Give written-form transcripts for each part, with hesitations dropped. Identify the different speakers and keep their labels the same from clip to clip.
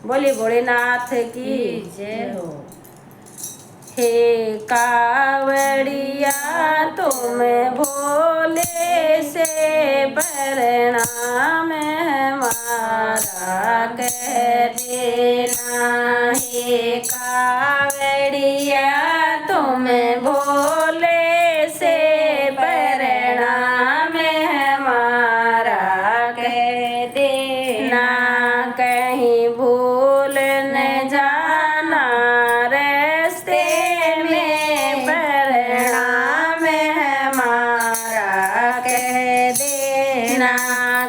Speaker 1: बोली भोलेनाथ की
Speaker 2: जय हो।
Speaker 1: हे कावड़िया तुम भोले से प्रणाम हमारा कह देना। हे कावड़िया तुम भोले से प्रणाम हमारा कह देना। कहीं भूल न जाना रास्ते में प्रणाम हमारा कह देना।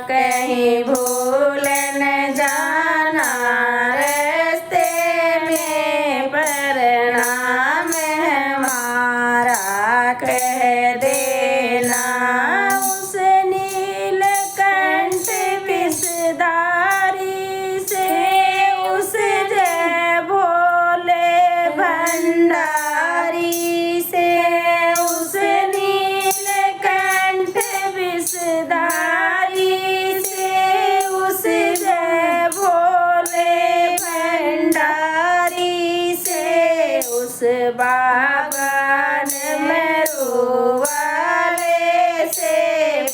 Speaker 1: कहीं भूल न जाना रास्ते में प्रणाम हमारा कह देना। उस नीलकंठ विषधारी से उस जय भोले भंडारी से उस नीलकंठ विषधारी से उस जय भोले भंडारी से उस बाबा डमरू वाले से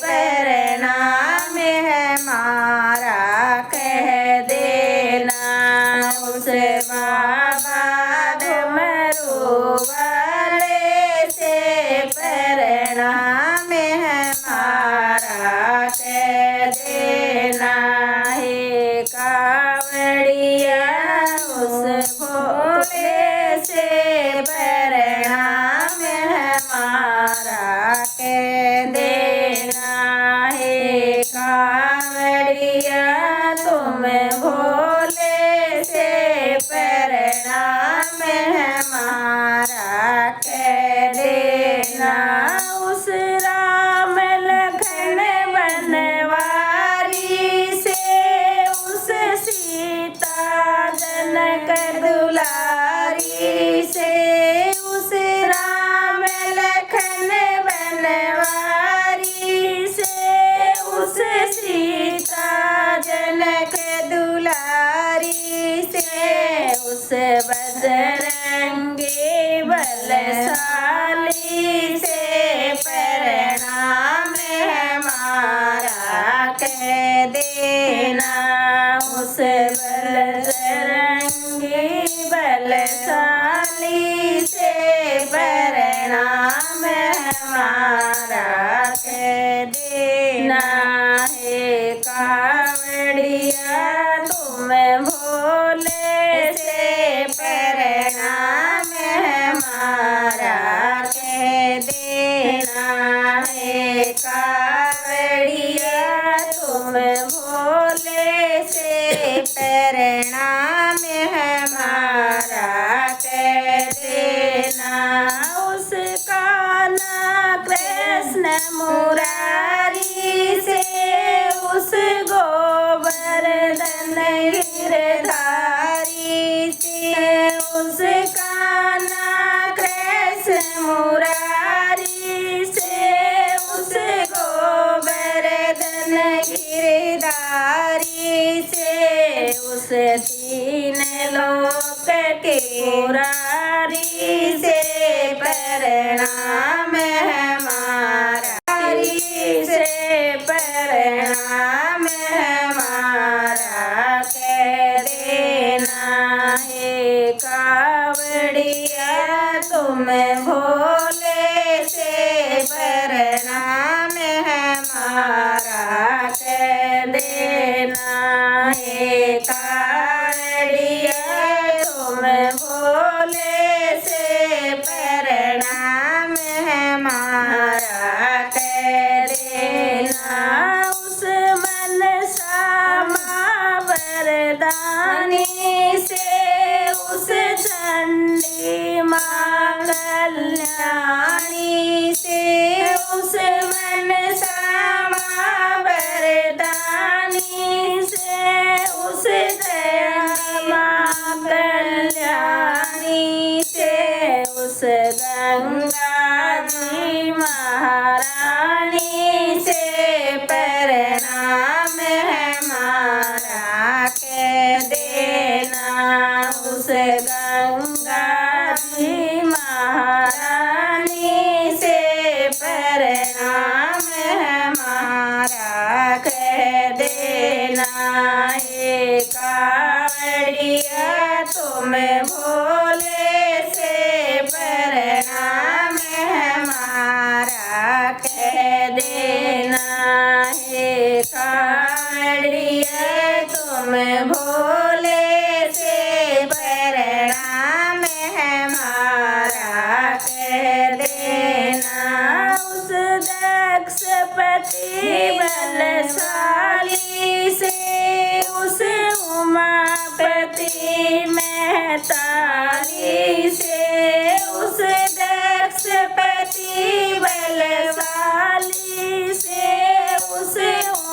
Speaker 1: प्रणाम हमारा कह देना। उस बाबा डमरू वाले से प्रणाम हमारा कह देना। हे कावड़िया उस भोले से प्रणाम हमारा कह देना। हे कावड़िया तुम भोले से प्रणाम हमारा कह देना। उस राम लखन बनवारी से उस सीता जनक दुलारी से उस राम लखन बनवारी से उस सीता जनक दुलारी से उस बजरंगी बलशाली से प्रणाम हमारा कह देना। उस बजरंगी बलशाली से प्रणाम हमारा कह देना। हे कावड़िया तुम भोले से प्रणाम हमारा कह देना। हे कावड़िया तुम भोले से प्रणाम हमारा कह देना। उस कान्हा कृष्ण मुरारी से उस गोवर्धन गिरधारी से उस कान्हा कृष्ण मुरारी से उस गोवर्धन गिरधारी से उस तीन लोक के मुरारी से प्रणाम हमारा से प्रणाम हमारा कह देना। हे कावड़िया तुम भोले से प्रणाम हमारा कह देना। हे कावड़िया तुम भोले से प्रणाम हमारा कह देना। उस मनसा वरदानी से उस चंडी माँ कल्याणी से उस मनसा वरदानी से उस दया माँ कल्याणी से उस गंगा जी महारानी से प्रणाम हमारा कह देना। देना हे कावड़िया तुम भोले से प्रणाम हमारा कह देना हे कावड़िया तुम भोले से प्रणाम हमारा कह देना। उस दक्षपति बलशाली से उस उमापति महतारी से उस दक्षपति बलशाली से उस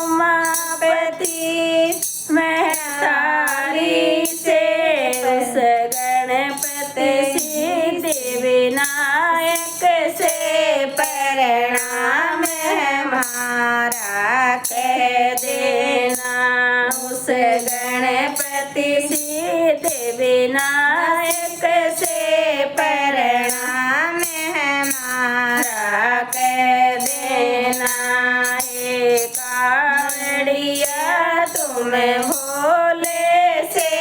Speaker 1: उमापति महतारी से उस गणपति सिद्धिविनायक से प्रणाम हमारा कह देना। उस गणपति सिद्धिविनायक से प्रणाम हमारा कह देना हे कावड़िया तुम भोले से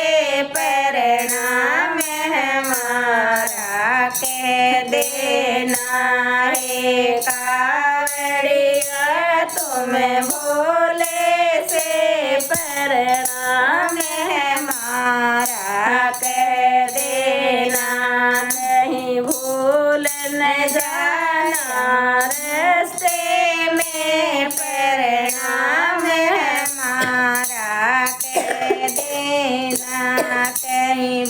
Speaker 1: प्रणाम हमारा कह देना हे कावड़िया तुम भोले से प्रणाम हमारा कह देना। नहीं भूल न जाना रास्ते में प्रणाम हमारा कह देना। कहीं